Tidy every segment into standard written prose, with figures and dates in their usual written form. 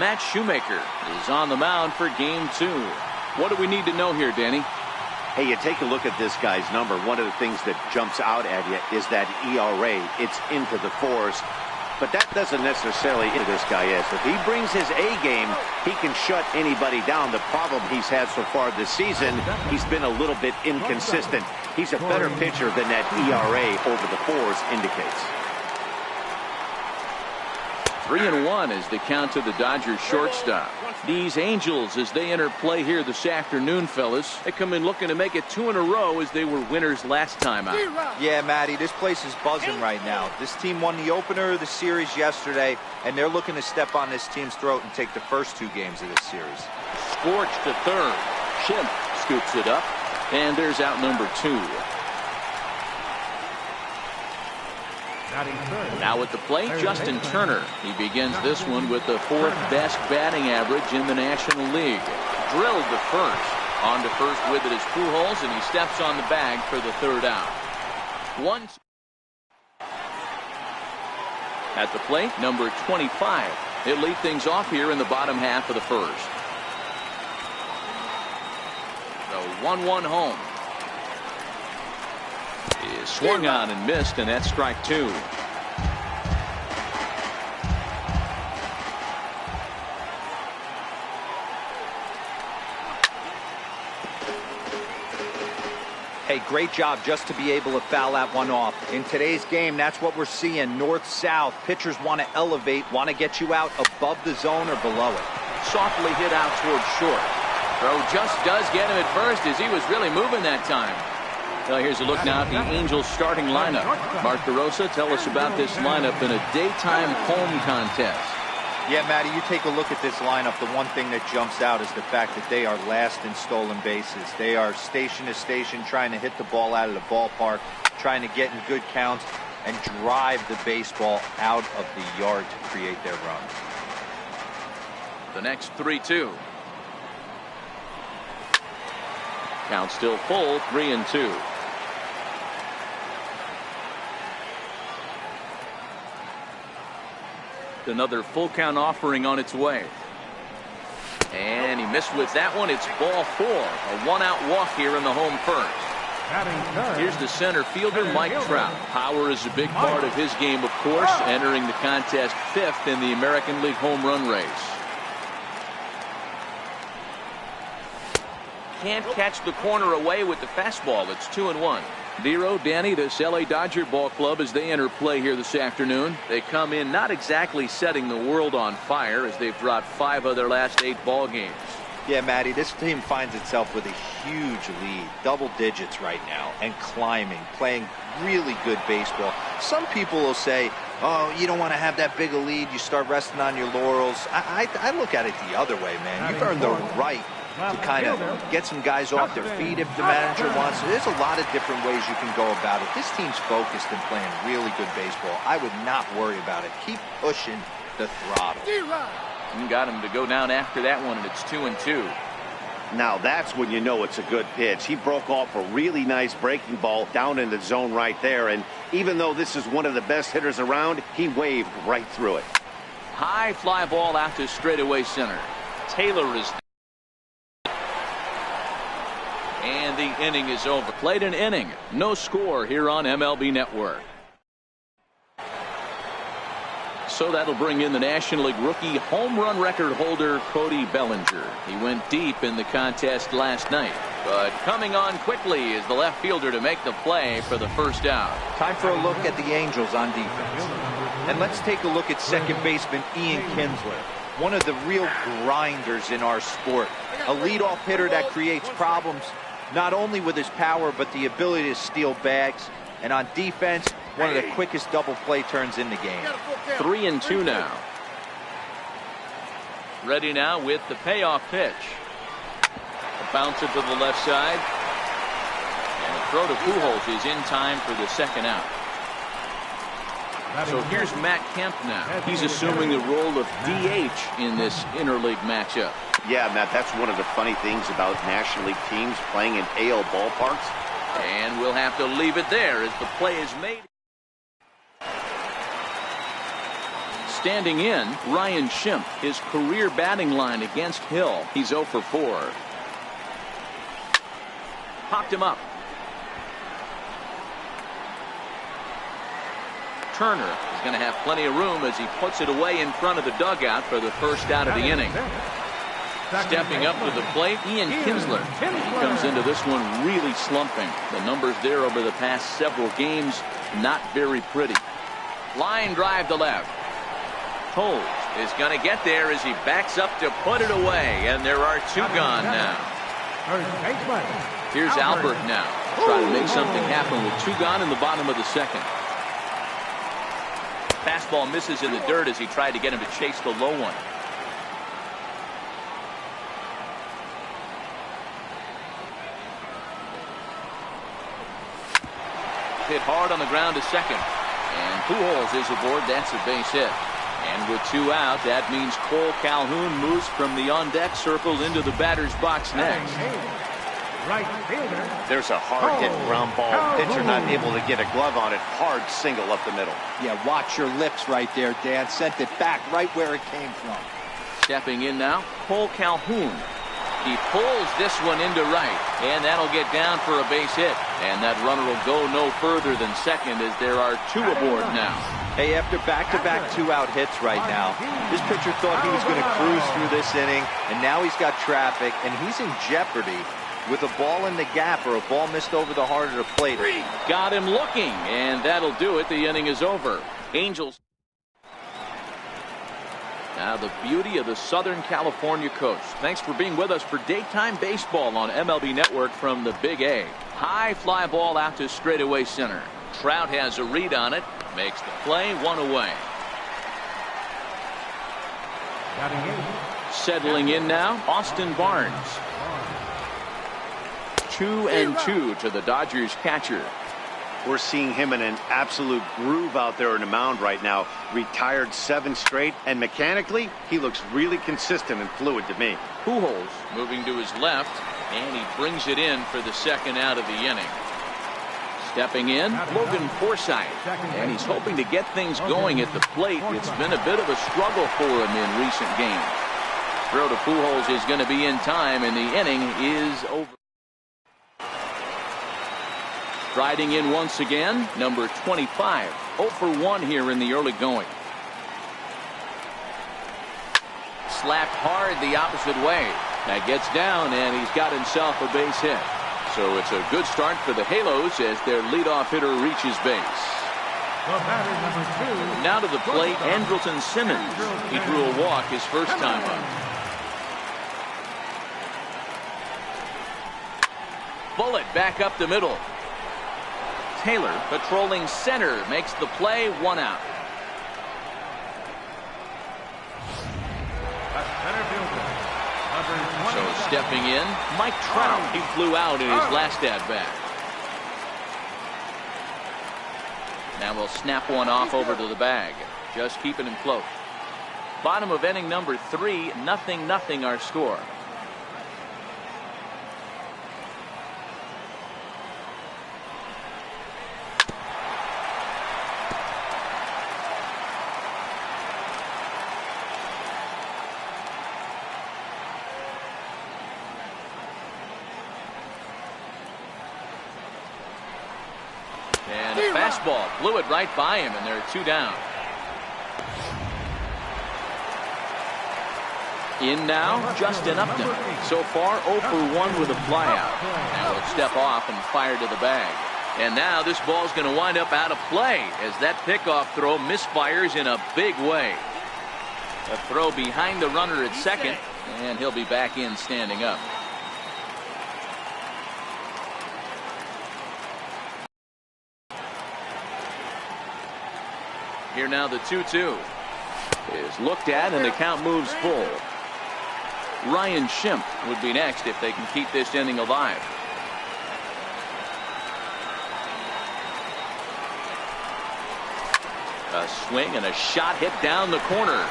Matt Shoemaker is on the mound for game 2. What do we need to know here, Danny? Hey, you take a look at this guy's number. One of the things that jumps out at you is that ERA. It's into the 4s. But that doesn't necessarily mean this guy is. If he brings his A game, he can shut anybody down. The problem he's had so far this season, he's been a little bit inconsistent. He's a better pitcher than that ERA over the 4s indicates. 3-1 is the count to the Dodgers shortstop. These Angels, as they enter play here this afternoon, fellas, they come in looking to make it 2 in a row as they were winners last time out. Yeah, Matty, this place is buzzing right now. This team won the opener of the series yesterday, and they're looking to step on this team's throat and take the first 2 games of this series. Scorched to third. Schimpf scoops it up, and there's out number 2. Now at the plate, Justin Turner. He begins this one with the 4th best batting average in the National League. Drilled to first. On to first with it is Pujols, and he steps on the bag for the 3rd out. At the plate, number 25. He'll lead things off here in the bottom half of the 1st. The 1-1 home. Is swung on and missed, and that's strike 2. Hey, great job just to be able to foul that one off. In today's game, that's what we're seeing. North-south. Pitchers want to elevate, want to get you out above the zone or below it. Softly hit out towards short. Throw just does get him at first as he was really moving that time. Well, here's a look now at the Angels starting lineup. Mark DeRosa, tell us about this lineup in a daytime home contest. Yeah, Matty, you take a look at this lineup. The one thing that jumps out is the fact that they are last in stolen bases. They are station to station trying to hit the ball out of the ballpark, trying to get in good counts and drive the baseball out of the yard to create their run. The next 3-2. Count still full, 3-2. Another full count offering on its way. And he missed with that one. It's ball 4. A 1-out walk here in the home 1st. Here's the center fielder, Mike Trout. Power is a big part of his game, of course, entering the contest 5th in the American League home run race. Can't catch the corner away with the fastball. It's 2-1. Vero, Danny, this LA Dodger ball club as they enter play here this afternoon. They come in not exactly setting the world on fire as they've dropped 5 of their last 8 ball games. Yeah, Matty, this team finds itself with a huge lead, double digits right now, and climbing, playing really good baseball. Some people will say, oh, you don't want to have that big a lead, you start resting on your laurels. I look at it the other way, man. You've earned the right to kind of get some guys off their feet if the manager wants. There's a lot of different ways you can go about it. This team's focused and playing really good baseball. I would not worry about it. Keep pushing the throttle. And got him to go down after that one, and it's 2-2. Now that's when you know it's a good pitch. He broke off a really nice breaking ball down in the zone right there, and even though this is one of the best hitters around, he waved right through it. High fly ball out to straightaway center. Taylor is and the inning is over. Played an inning. No score here on MLB Network. So that'll bring in the National League rookie home run record holder Cody Bellinger. He went deep in the contest last night, but coming on quickly is the left fielder to make the play for the 1st out. Time for a look at the Angels on defense. And let's take a look at second baseman Ian Kinsler, one of the real grinders in our sport. A leadoff hitter that creates problems, not only with his power, but the ability to steal bags. And on defense, one of the quickest double play turns in the game. 3-2 now. Ready now with the payoff pitch. A bouncer to the left side. And a throw to Pujols is in time for the 2nd out. So here's Matt Kemp now. He's assuming the role of DH in this interleague matchup. Yeah, Matt, that's one of the funny things about National League teams playing in AL ballparks. And we'll have to leave it there as the play is made. Standing in, Ryan Schimpf. His career batting line against Hill. He's 0 for 4. Popped him up. Turner is going to have plenty of room as he puts it away in front of the dugout for the first out of the inning. Stepping up to the plate, Ian Kinsler. He comes into this one really slumping. The numbers there over the past several games, not very pretty. Line drive to left. Toles is going to get there as he backs up to put it away, and there are 2 gone now. Here's Albert now. Try to make something happen with 2 gone in the bottom of the second. Fastball misses in the dirt as he tried to get him to chase the low one. Hit hard on the ground to second. And Pujols is aboard. That's a base hit. And with 2 out, that means Cole Calhoun moves from the on-deck circle into the batter's box next. Right fielder. There's a hard-hit ground ball. Pitcher not able to get a glove on it. Hard single up the middle. Yeah, watch your lips right there, Dan. Sent it back right where it came from. Stepping in now, Cole Calhoun. He pulls this one into right, and that'll get down for a base hit. And that runner will go no further than second as there are 2 aboard now. Hey, after back-to-back 2-out hits right now, this pitcher thought he was going to cruise through this inning, and now he's got traffic, and he's in jeopardy with a ball in the gap or a ball missed over the heart of the plate. Got him looking, and that'll do it. The inning is over. Angels. Now the beauty of the Southern California coast. Thanks for being with us for daytime baseball on MLB Network from the Big A. High fly ball out to straightaway center. Trout has a read on it. Makes the play, 1 away. Settling in now, Austin Barnes. 2-2 to the Dodgers catcher. We're seeing him in an absolute groove out there in the mound right now. Retired 7 straight, and mechanically, he looks really consistent and fluid to me. Pujols moving to his left, and he brings it in for the second out of the inning. Stepping in, Logan Forsythe, and he's hoping to get things going at the plate. It's been a bit of a struggle for him in recent games. Throw to Pujols is going to be in time, and the inning is over. Striding in once again, number 25. 0 for 1 here in the early going. Slapped hard the opposite way. That gets down, and he's got himself a base hit. So it's a good start for the Halos as their leadoff hitter reaches base. Now to the plate, Andrelton Simmons. He drew a walk his first time up. Bullet back up the middle. Taylor patrolling center makes the play, 1 out. So stepping in, Mike Trout. He flew out in his last at bat. Now we'll snap one off over to the bag. Just keeping him close. Bottom of inning number 3, 0-0 our score. And a fastball blew it right by him, and there are 2 down. In now, Justin Upton. So far, 0 for 1 with a flyout. Now he'll step off and fire to the bag. And now this ball's going to wind up out of play as that pickoff throw misfires in a big way. A throw behind the runner at second, and he'll be back in standing up. Here now the 2-2 is looked at, and the count moves full. Ryan Schimpf would be next if they can keep this inning alive. A swing and a shot hit down the corner.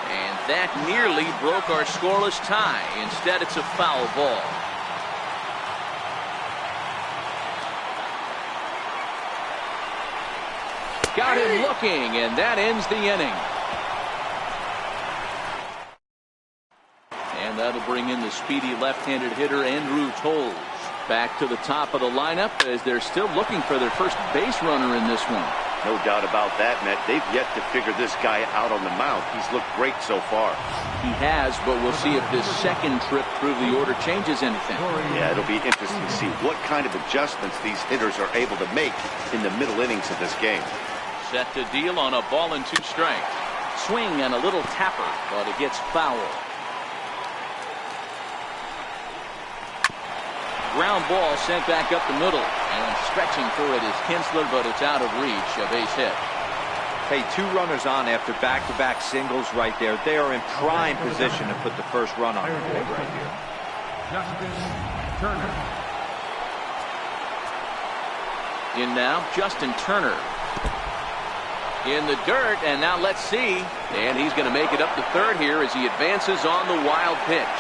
And that nearly broke our scoreless tie. Instead, it's a foul ball. Got got him looking, and that ends the inning. And that'll bring in the speedy left-handed hitter Andrew Toles. Back to the top of the lineup as they're still looking for their first base runner in this one. No doubt about that, Matt. They've yet to figure this guy out on the mound. He's looked great so far. He has, but we'll see if this second trip through the order changes anything. Yeah, it'll be interesting to see what kind of adjustments these hitters are able to make in the middle innings of this game. Set to deal on a ball and 2 strikes. Swing and a little tapper, but it gets foul. Ground ball sent back up the middle, and stretching for it is Kinsler, but it's out of reach. A base hit. Hey, 2 runners on after back-to-back singles right there. They are in prime position to put the first run on the board right here. Justin Turner. In now, Justin Turner. In the dirt, and now let's see. And he's going to make it up to third here as he advances on the wild pitch.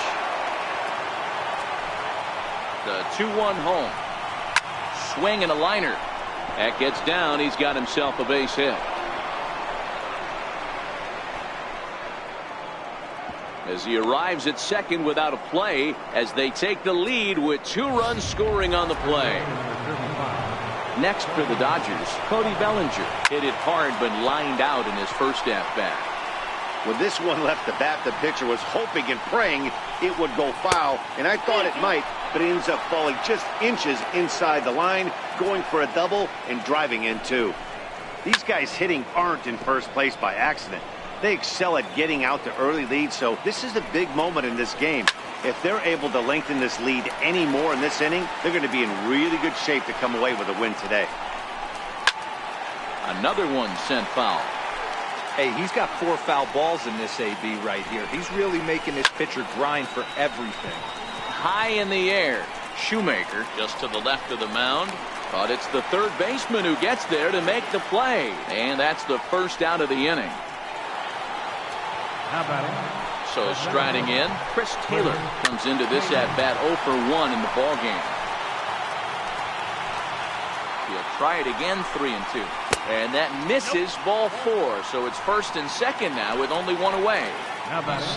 The 2-1 home. Swing and a liner. That gets down. He's got himself a base hit. As he arrives at second without a play as they take the lead with 2 runs scoring on the play. Next for the Dodgers, Cody Bellinger. Hit it hard but lined out in his first at-bat. When this one left the bat, the pitcher was hoping and praying it would go foul, and I thought it might, but it ends up falling just inches inside the line, going for a double and driving in 2. These guys hitting aren't in first place by accident. They excel at getting out to early leads, so this is a big moment in this game. If they're able to lengthen this lead any more in this inning, they're going to be in really good shape to come away with a win today. Another one sent foul. Hey, he's got 4 foul balls in this AB right here. He's really making this pitcher grind for everything. High in the air. Shoemaker just to the left of the mound. But it's the third baseman who gets there to make the play. And that's the first out of the inning. How about it? So striding in, Chris Taylor comes into this at-bat 0 for 1 in the ballgame. He'll try it again, 3-2. And that misses, ball 4. So it's first and second now with only 1 away.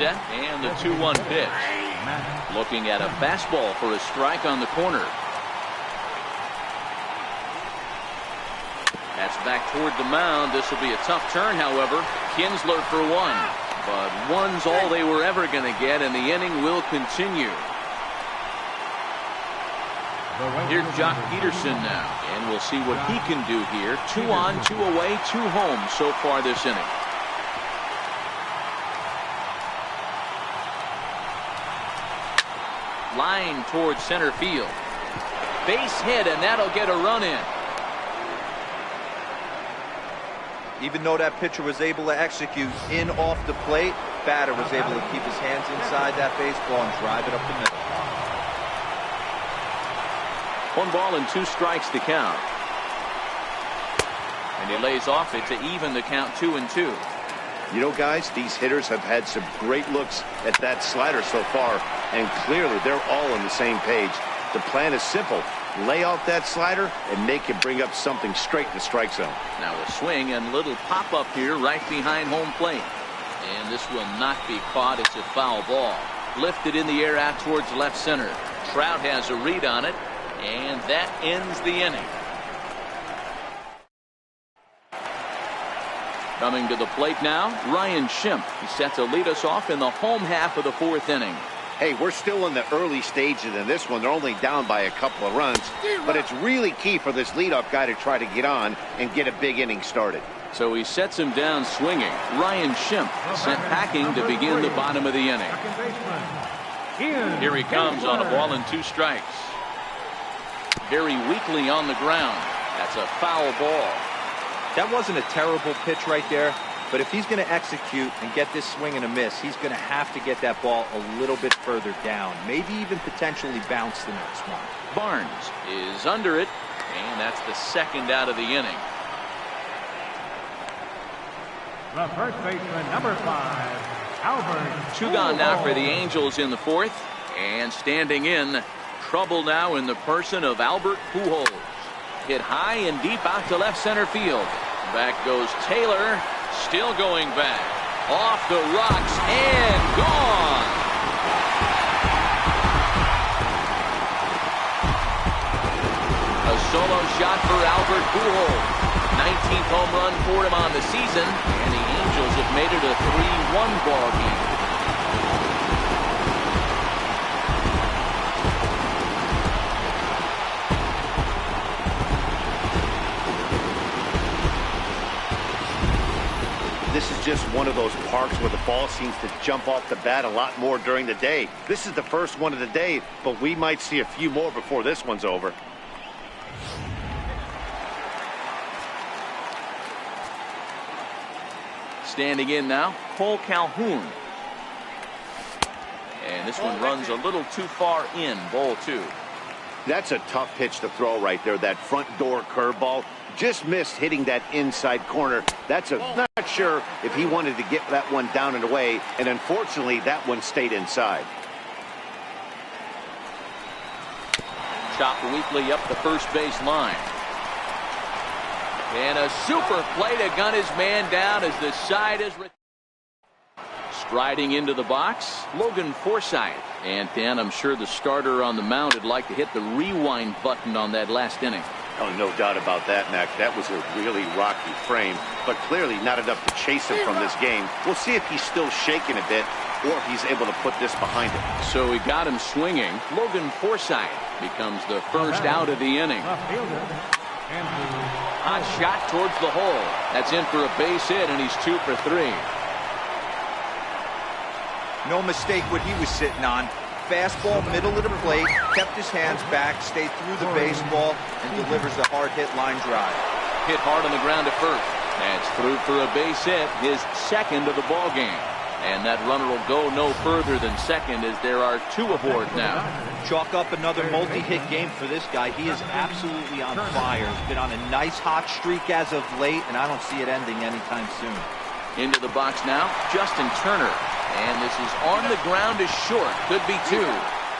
Set and the 2-1 pitch. Looking at a fastball for a strike on the corner. That's back toward the mound. This will be a tough turn, however. Kinsler for 1. But 1's all they were ever going to get, and the inning will continue. Here's Jock Peterson now, and we'll see what he can do here. 2 on, 2 away, 2 home so far this inning. Line towards center field. Base hit, and that'll get a run in. Even though that pitcher was able to execute in off the plate, batter was able to keep his hands inside that baseball and drive it up the middle. 1 ball and 2 strikes to count. And he lays off it to even the count 2-2. You know, guys, these hitters have had some great looks at that slider so far, and clearly they're all on the same page. The plan is simple. Lay off that slider and make him bring up something straight in the strike zone. Now a swing and little pop-up here right behind home plate. And this will not be caught. It's a foul ball. Lifted in the air out towards left center. Trout has a read on it, and that ends the inning. Coming to the plate now, Ryan Schimpf. He's set to lead us off in the home half of the 4th inning. Hey, we're still in the early stages in this one. They're only down by a couple of runs, but it's really key for this leadoff guy to try to get on and get a big inning started. So he sets him down swinging. Ryan Schimpf sent packing to begin the bottom of the inning. Here he comes on a ball and 2 strikes. Very weakly on the ground. That's a foul ball. That wasn't a terrible pitch right there. But if he's going to execute and get this swing and a miss, he's going to have to get that ball a little bit further down. Maybe even potentially bounce the next one. Barnes is under it, and that's the second out of the inning. The first baseman, number 5, Albert. 2 gone now for the Angels in the 4th. And standing in, trouble now in the person of Albert Pujols. Hit high and deep out to left center field. Back goes Taylor. Still going back. Off the rocks and gone. A solo shot for Albert Pujols. 19th home run for him on the season. And the Angels have made it a 3-1 ball game. This is just one of those parks where the ball seems to jump off the bat a lot more during the day. This is the first one of the day, but we might see a few more before this one's over. Standing in now, Cole Calhoun. And this one runs a little too far in, ball 2. That's a tough pitch to throw right there. That front door curveball just missed hitting that inside corner. Not sure if he wanted to get that one down and away, and unfortunately that one stayed inside. Chop weakly up the first base line. And a super play to gun his man down as the side is striding into the box, Logan Forsythe. And Dan, I'm sure the starter on the mound would like to hit the rewind button on that last inning. Oh, no doubt about that, Mac. That was a really rocky frame, but clearly not enough to chase him from this game. We'll see if he's still shaking a bit or if he's able to put this behind him. So he got him swinging. Logan Forsythe becomes the first out of the inning. Hot shot towards the hole. That's in for a base hit, and he's 2 for 3. No mistake what he was sitting on. Fastball, middle of the plate, kept his hands back, stayed through the baseball, and delivers a hard-hit line drive. Hit hard on the ground at first. That's through for a base hit, his second of the ball game. And that runner will go no further than second as there are 2 aboard now. Chalk up another multi-hit game for this guy. He is absolutely on fire. He's been on a nice hot streak as of late, and I don't see it ending anytime soon. Into the box now, Justin Turner. And this is on the ground is short. Could be 2.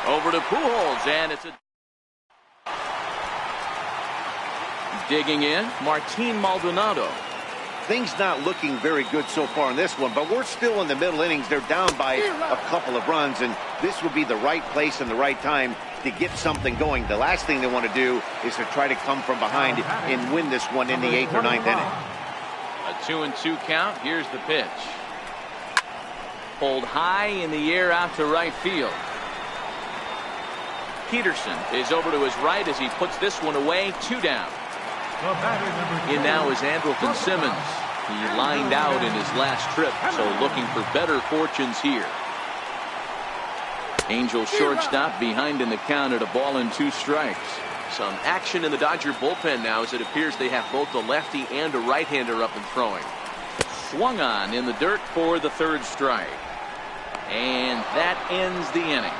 Over to Pujols, and it's a... Digging in, Martin Maldonado. Things not looking very good so far in this one, but we're still in the middle innings. They're down by a couple of runs, and this would be the right place and the right time to get something going. The last thing they want to do is to try to come from behind and win this one in the 8th or 9th inning. A 2-2 count. Here's the pitch. Pulled high in the air out to right field. Peterson is over to his right as he puts this one away. 2 down. In now is Andrelton Simmons. He lined out in his last trip, so looking for better fortunes here. Angel shortstop behind in the count at a ball and 2 strikes. Some action in the Dodger bullpen now as it appears they have both a lefty and a right-hander up and throwing. Swung on in the dirt for the 3rd strike. And that ends the inning.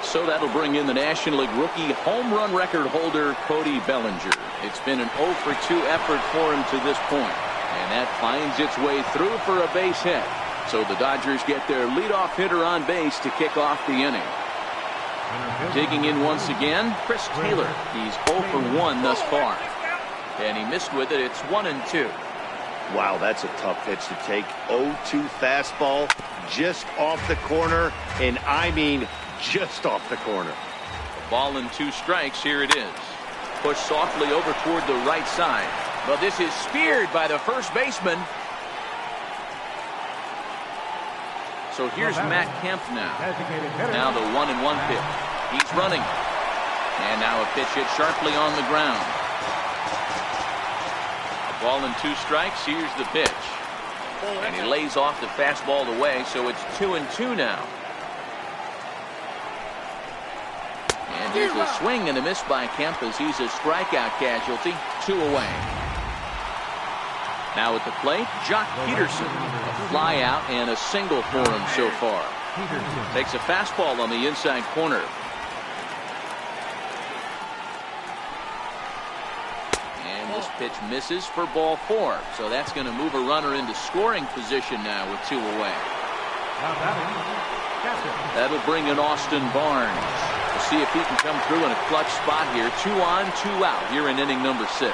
So that'll bring in the National League rookie home run record holder Cody Bellinger. It's been an 0 for 2 effort for him to this point, and that finds its way through for a base hit. So the Dodgers get their leadoff hitter on base to kick off the inning. Digging in once again, Chris Taylor. He's 0 for 1 thus far, and he missed with it. It's 1-2. Wow, that's a tough pitch to take. 0-2 fastball just off the corner, and I mean just off the corner. A ball and 2 strikes. Here it is. Pushed softly over toward the right side. But this is speared by the first baseman. So here's Matt Kemp now. Now the 1-1 pitch. He's running. And now a pitch hit sharply on the ground. A ball and 2 strikes. Here's the pitch. And he lays off the fastball away, so it's 2-2 now. And here's a swing and a miss by Kemp as he's a strikeout casualty. 2 away. Now at the plate, Jock Peterson. A fly out and a single for him so far. Takes a fastball on the inside corner. And this pitch misses for ball 4. So that's going to move a runner into scoring position now with 2 away. That'll bring in Austin Barnes. We'll see if he can come through in a clutch spot here. 2 on, 2 out here in inning number 6.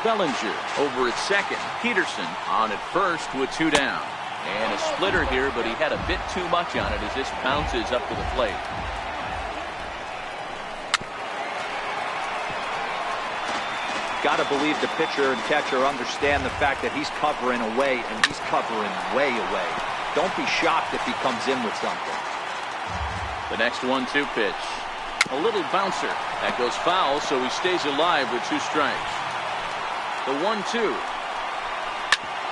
Bellinger over at second. Peterson on at first with 2 down. And a splitter here, but he had a bit too much on it as this bounces up to the plate. Got to believe the pitcher and catcher understand the fact that he's covering away, and he's covering way away. Don't be shocked if he comes in with something. The next 1-2 pitch. A little bouncer. That goes foul, so he stays alive with 2 strikes. The 1-2.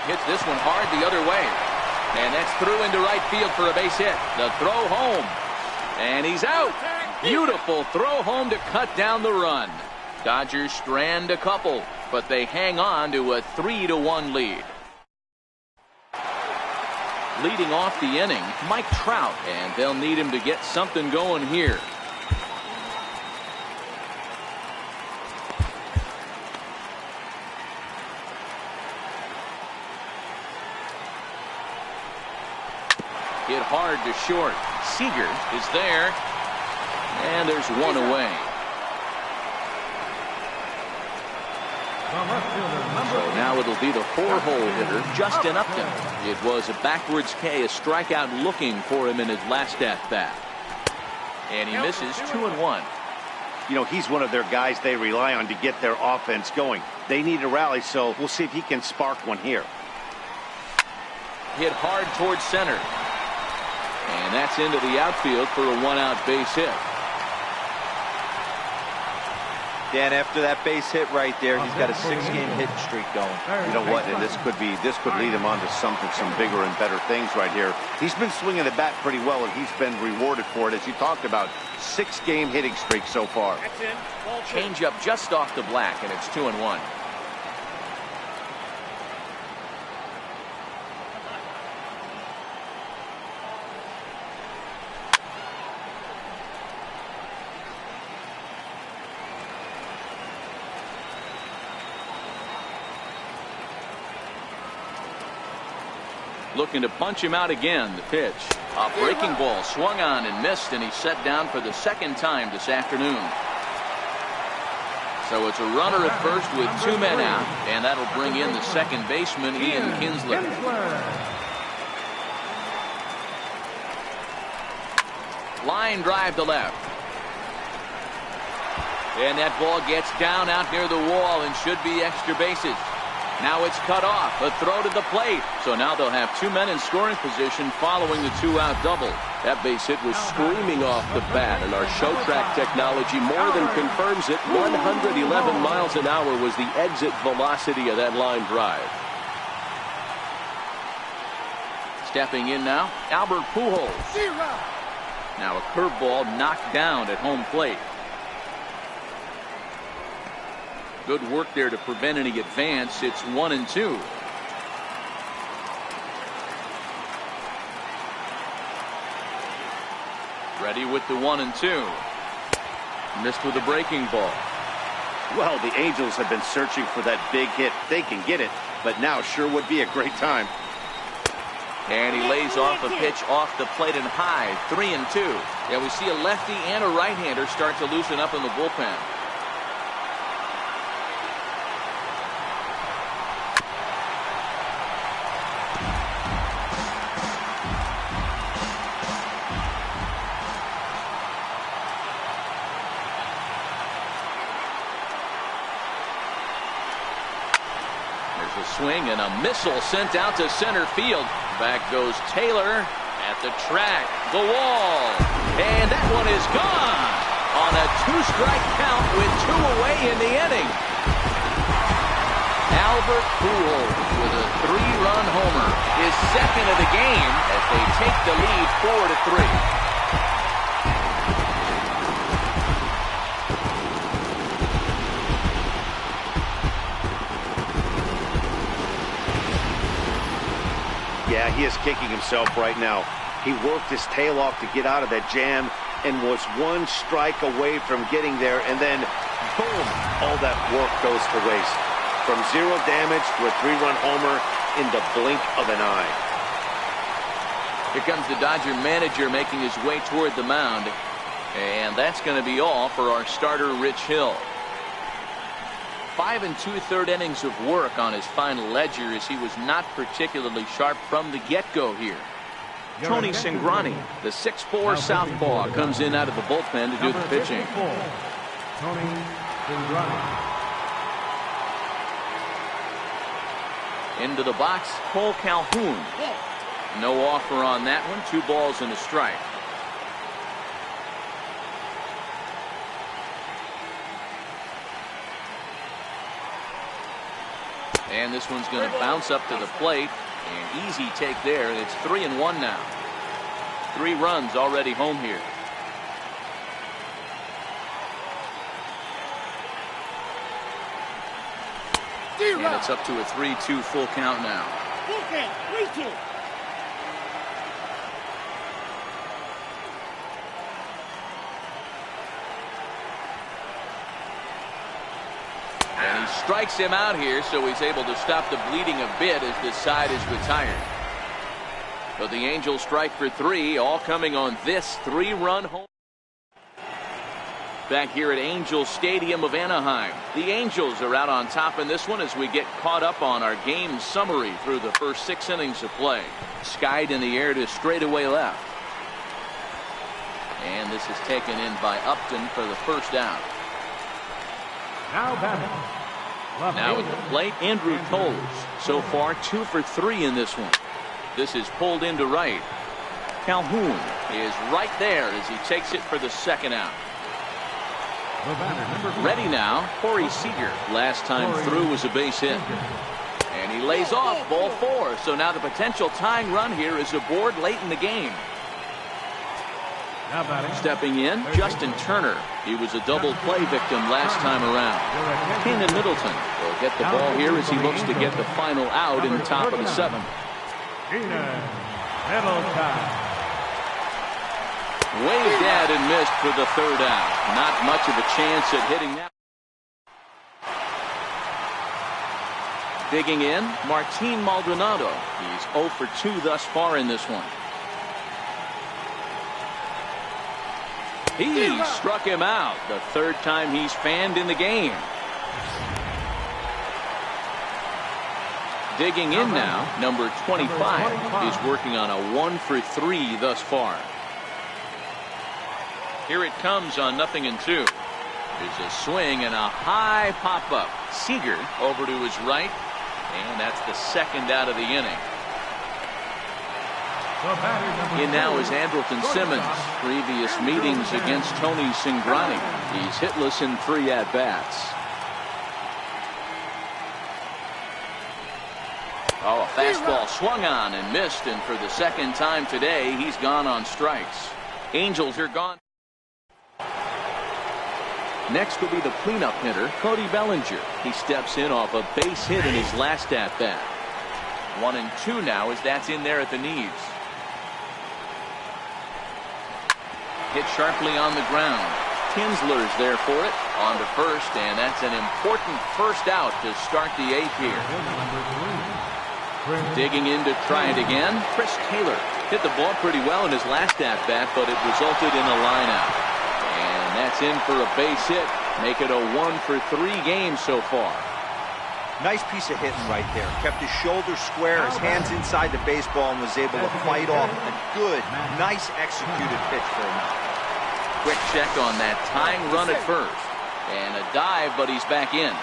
Hit this one hard the other way. And that's through into right field for a base hit. The throw home. And he's out. Beautiful throw home to cut down the run. Dodgers strand a couple, but they hang on to a 3-1 lead. Leading off the inning, Mike Trout, and they'll need him to get something going here. Hit hard to short. Seager is there, and there's 1 away. So now it'll be the 4-hole hitter, Justin Upton. It was a backwards K, a strikeout looking for him in his last at-bat. And he misses 2-1. You know, he's one of their guys they rely on to get their offense going. They need a rally, so we'll see if he can spark one here. Hit hard towards center. And that's into the outfield for a 1-out base hit. Dan, after that base hit right there, he's got a 6-game hit streak going. You know what? And this could lead him on to some bigger and better things right here. He's been swinging the bat pretty well, and he's been rewarded for it, as you talked about. 6-game hitting streak so far. Change up just off the black, and it's 2-1. Looking to punch him out again. The pitch. A breaking ball swung on and missed, and he's set down for the 2nd time this afternoon. So it's a runner at first with 2 men out, and that'll bring in the second baseman, Ian Kinsler. Line drive to left. And that ball gets down out near the wall and should be extra bases. Now it's cut off. A throw to the plate. So now they'll have 2 men in scoring position following the 2-out double. That base hit was screaming off the bat, and our show track technology more than confirms it. 111 miles an hour was the exit velocity of that line drive. Stepping in now, Albert Pujols. Now a curveball knocked down at home plate. Good work there to prevent any advance. It's 1-2. Ready with the 1-2. Missed with a breaking ball. Well, the Angels have been searching for that big hit. They can get it, but now sure would be a great time. And he lays off a pitch off the plate and high. 3-2. Yeah, we see a lefty and a right-hander start to loosen up in the bullpen. Swing and a missile sent out to center field. Back goes Taylor at the track, the wall, and that one is gone on a 2-strike count with 2 away in the inning. Albert Pujols with a 3-run homer, his 2nd of the game as they take the lead 4-3. Yeah, he is kicking himself right now. He worked his tail off to get out of that jam and was 1 strike away from getting there, and then boom, all that work goes to waste. From 0 damage to a 3-run homer in the blink of an eye. Here comes the Dodger manager making his way toward the mound. And that's going to be all for our starter, Rich Hill. 5 2/3 innings of work on his final ledger, as he was not particularly sharp from the get-go here. Tony Cingrani, the 6'4" southpaw, comes in out of the bullpen to do the pitching. Tony Cingrani. Into the box, Cole Calhoun. No offer on that one. 2 balls and a strike. And this one's going to bounce up to the plate. An easy take there. It's 3-1 now. 3 runs already home here. And it's up to a 3-2 full count now. Full count, 3-2. And he strikes him out here, so he's able to stop the bleeding a bit as this side is retired. So the Angels strike for 3, all coming on this 3-run home. Back here at Angels Stadium of Anaheim, the Angels are out on top in this one as we get caught up on our game summary through the first 6 innings of play. Skied in the air to straightaway left. And this is taken in by Upton for the first out. Now batting. Now at the plate, Andrew Toles. So far 2 for 3 in this one. This is pulled into right. Calhoun is right there as he takes it for the second out. Ready now, Corey Seager. Last time through was a base hit. And he lays off, ball 4. So now the potential tying run here is aboard late in the game. Stepping in, Justin Turner. He was a double play victim last time around. Keenan Middleton will get the ball here as he looks to get the final out in the top of the 7th. Keenan Middleton. Waved at and missed for the 3rd out. Not much of a chance at hitting that. Digging in, Martin Maldonado. He's 0 for 2 thus far in this one. He struck him out, the 3rd time he's fanned in the game. Digging in now, number 25 is working on a 1 for 3 thus far. Here it comes on 0-2. There's a swing and a high pop-up. Seager over to his right, and that's the 2nd out of the inning. In now is Andrelton Simmons. Previous meetings against Tony Cingrani. He's hitless in 3 at-bats. Oh, a fastball swung on and missed, and for the 2nd time today, he's gone on strikes. Angels are gone. Next will be the cleanup hitter, Cody Bellinger. He steps in off a base hit in his last at-bat. 1-2 now as that's in there at the knees. Hit sharply on the ground. Kinsler's there for it. On to first, and that's an important first out to start the 8th here. Digging in to try it again, Chris Taylor. Hit the ball pretty well in his last at-bat, but it resulted in a line-out. And that's in for a base hit. Make it a 1 for 3 game so far. Nice piece of hitting right there. Kept his shoulders square, his hands inside the baseball, and was able to fight off a good, nice executed pitch for him. Quick check on that tying run at first. And a dive, but he's back in.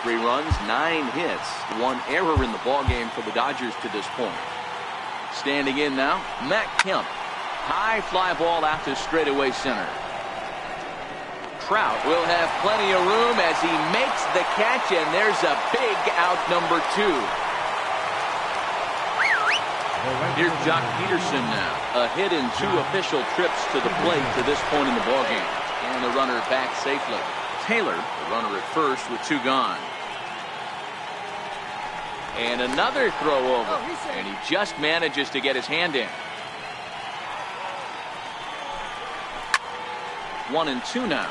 3 runs, 9 hits, 1 error in the ballgame for the Dodgers to this point. Standing in now, Matt Kemp. High fly ball out to straightaway center. Trout will have plenty of room as he makes the catch, and there's a big out, number 2. Here's Jock Peterson now. A hit in 2 official trips to the plate to this point in the ballgame. And the runner back safely. Taylor, the runner at first with 2 gone. And another throw over. And he just manages to get his hand in. 1-2 now.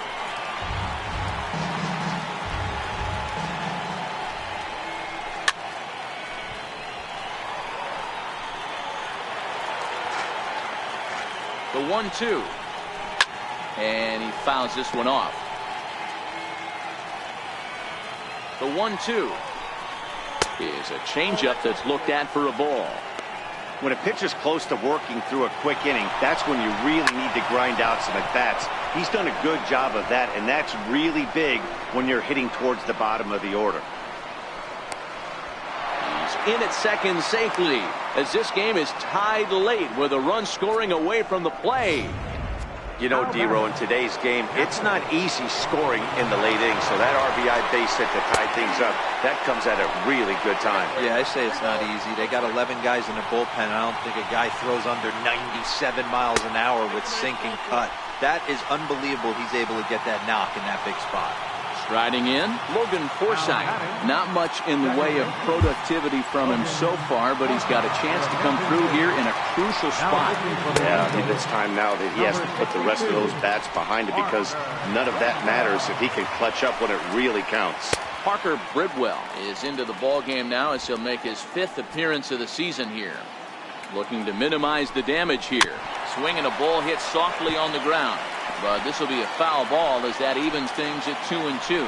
The 1-2. And he fouls this one off. The 1-2 is a changeup that's looked at for a ball. When a pitcher's close to working through a quick inning, that's when you really need to grind out some at-bats. He's done a good job of that, and that's really big when you're hitting towards the bottom of the order. He's in at second safely as this game is tied late with a run scoring away from the play. You know, D-Row, in today's game, it's not easy scoring in the late innings, so that RBI base hit to tie things up, that comes at a really good time. Yeah, I say it's not easy. They got 11 guys in the bullpen. I don't think a guy throws under 97 miles an hour with sinking cut. That is unbelievable he's able to get that knock in that big spot. Striding in, Logan Forsythe. Not much in the way of productivity from him so far, but he's got a chance to come through here in a crucial spot. Yeah, I think it's time now that he has to put the rest of those bats behind it, because none of that matters if he can clutch up when it really counts. Parker Bridwell is into the ballgame now as he'll make his 5th appearance of the season here. Looking to minimize the damage here. Swinging a ball hit softly on the ground. But this will be a foul ball as that evens things at 2-2.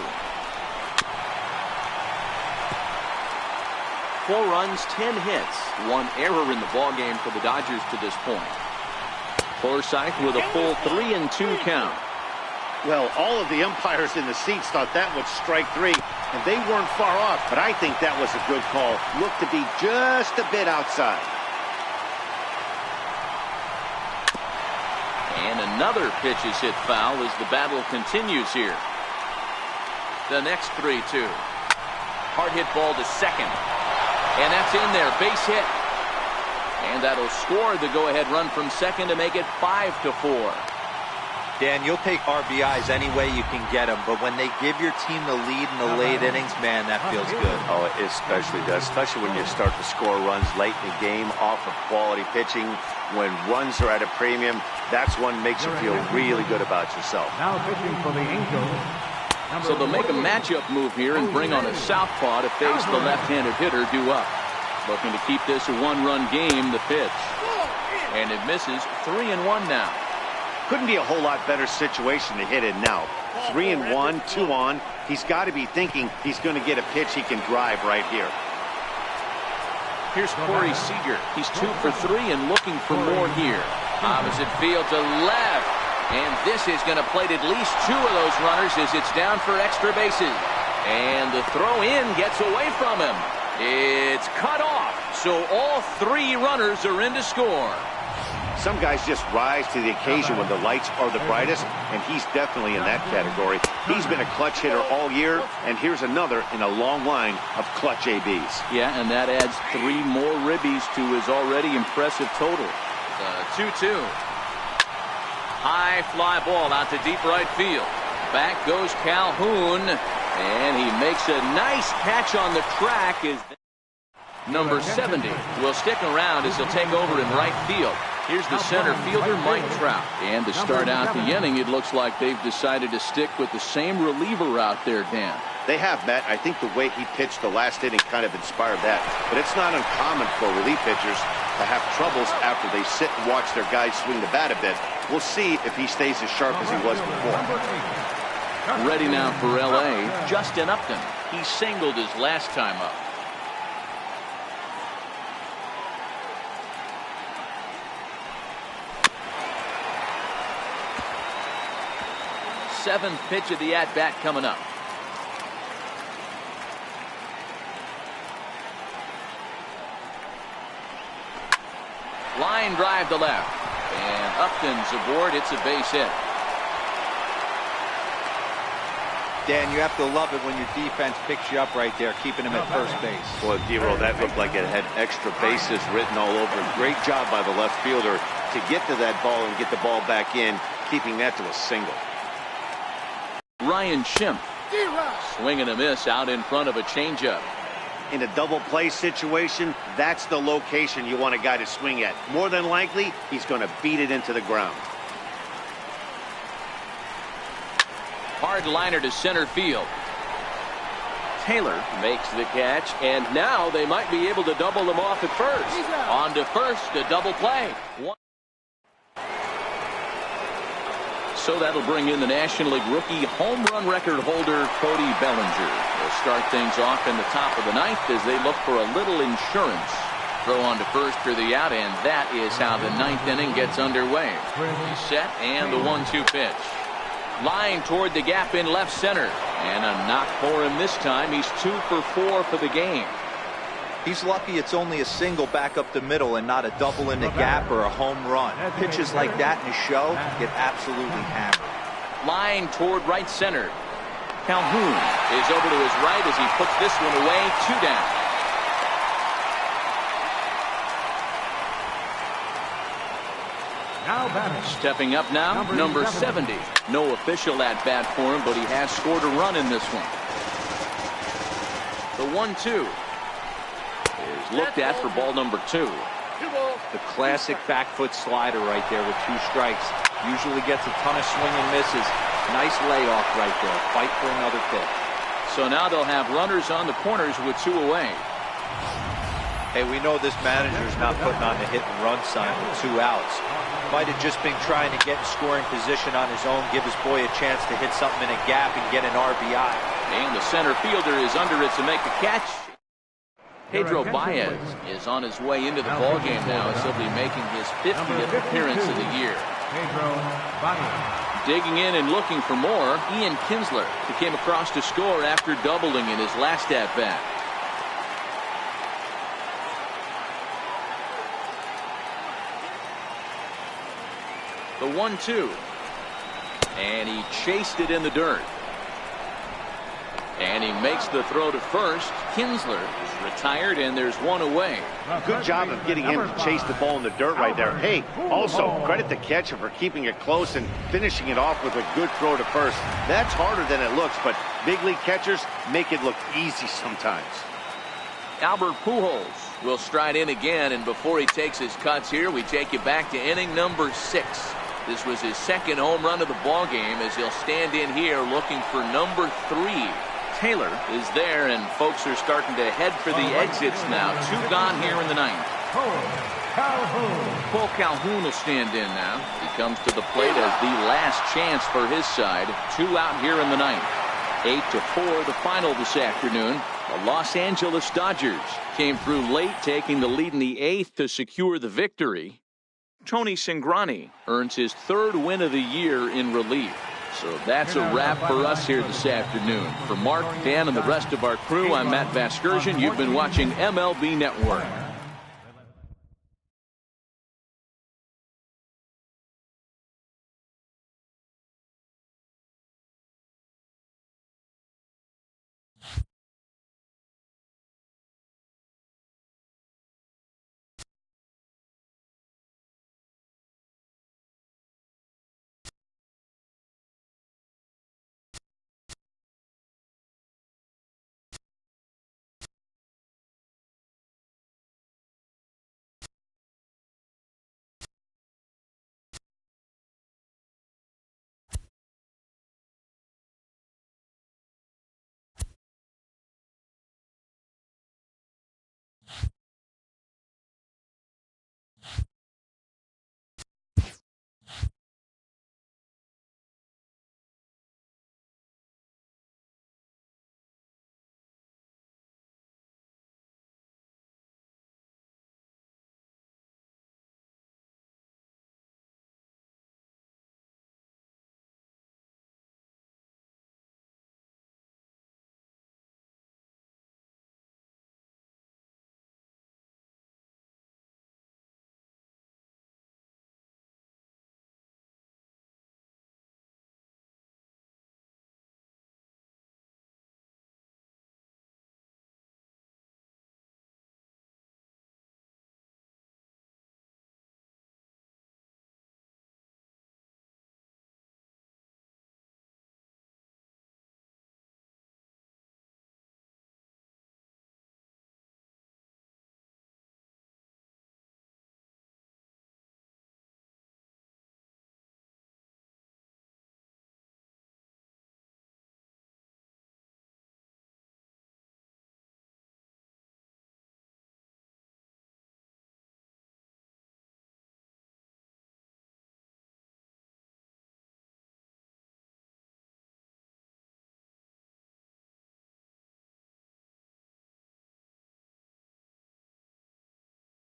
4 runs, 10 hits. 1 error in the ballgame for the Dodgers to this point. Forsythe with a full 3-2 count. Well, all of the umpires in the seats thought that was strike 3, and they weren't far off, but I think that was a good call. Looked to be just a bit outside. And another pitch is hit foul as the battle continues here. The next 3-2. Hard hit ball to second. And that's in there. Base hit. And that'll score the go-ahead run from second to make it 5-4. Dan, you'll take RBIs any way you can get them, but when they give your team the lead in the late innings, man, that feels good. Oh, it especially does, especially when you start to score runs late in the game off of quality pitching. When runs are at a premium, that's when makes you feel really good about yourself. Now pitching for the Angels. So they'll make a matchup move here and bring on a southpaw to face the left-handed hitter due up. Looking to keep this a 1-run game, the pitch. And it misses. 3-1 now. Couldn't be a whole lot better situation to hit in now. 3-1, 2 on. He's got to be thinking he's going to get a pitch he can drive right here. Here's Corey Seager. He's 2 for 3 and looking for more here. Opposite field to left. And this is going to plate at least 2 of those runners as it's down for extra bases. And the throw in gets away from him. It's cut off. So all 3 runners are in to score. Some guys just rise to the occasion when the lights are the brightest, and he's definitely in that category. He's been a clutch hitter all year, and here's another in a long line of clutch ABs. Yeah, and that adds 3 more ribbies to his already impressive total. 2-2. High fly ball out to deep right field. Back goes Calhoun, and he makes a nice catch on the track. Is number 70 will stick around as he'll take over in right field. Here's the center fielder, Mike Trout. And to start out the inning, it looks like they've decided to stick with the same reliever out there, Dan. They have, Matt. I think the way he pitched the last inning kind of inspired that. But it's not uncommon for relief pitchers to have troubles after they sit and watch their guys swing the bat a bit. We'll see if he stays as sharp as he was before. Ready now for L.A., Justin Upton. He singled his last time up. Seventh pitch of the at-bat coming up. Line drive to left. And Upton's aboard. It's a base hit. Dan, you have to love it when your defense picks you up right there, keeping him at first base. Well, D-Roll, that looked like it had extra bases written all over it. Great job by the left fielder to get to that ball and get the ball back in, keeping that to a single. Ryan Schimpf. Swing and a miss out in front of a changeup. In a double play situation, that's the location you want a guy to swing at. More than likely, he's going to beat it into the ground. Hard liner to center field. Taylor makes the catch, and now they might be able to double them off at first. On to first, a double play. So that'll bring in the National League rookie home run record holder, Cody Bellinger. They'll start things off in the top of the ninth as they look for a little insurance. Throw on to first for the out, and that is how the ninth inning gets underway. He's set, and the 1-2 pitch. Line toward the gap in left center. And a knock for him this time. He's 2 for 4 for the game. He's lucky it's only a single back up the middle and not a double in the gap or a home run. Pitches like that in a show get absolutely hammered. Line toward right center. Calhoun is over to his right as he puts this one away. 2 down. Now batting. Stepping up now, number 70. No official at bat for him, but he has scored a run in this one. The 1-2 is looked at for ball number 2. The classic back foot slider right there with 2 strikes. Usually gets a ton of swing and misses. Nice layoff right there. Fight for another pitch. So now they'll have runners on the corners with 2 away. Hey, we know this manager's not putting on the hit and run sign with 2 outs. Might have just been trying to get in scoring position on his own, give his boy a chance to hit something in a gap and get an RBI. And the center fielder is under it to make the catch. Pedro Baez is on his way into the ballgame now as he'll be making his 50th appearance of the year. Pedro Baez. Digging in and looking for more, Ian Kinsler, who came across to score after doubling in his last at-bat. The 1-2. And he chased it in the dirt. And he makes the throw to first. Kinsler is retired, and there's 1 away. Good job of getting him to chase the ball in the dirt right there. Hey, also credit the catcher for keeping it close and finishing it off with a good throw to first. That's harder than it looks, but big league catchers make it look easy sometimes. Albert Pujols will stride in again, and before he takes his cuts here, we take you back to inning number 6. This was his 2nd home run of the ball game as he'll stand in here looking for number 3. Taylor is there, and folks are starting to head for the exits now. 2 gone here in the 9th. Cole Calhoun will stand in now. He comes to the plate as the last chance for his side. 2 out here in the 9th. 8-4 the final this afternoon. The Los Angeles Dodgers came through late, taking the lead in the 8th to secure the victory. Tony Cingrani earns his 3rd win of the year in relief. So that's a wrap for us here this afternoon. For Mark, Dan, and the rest of our crew, I'm Matt Vasgersian. You've been watching MLB Network.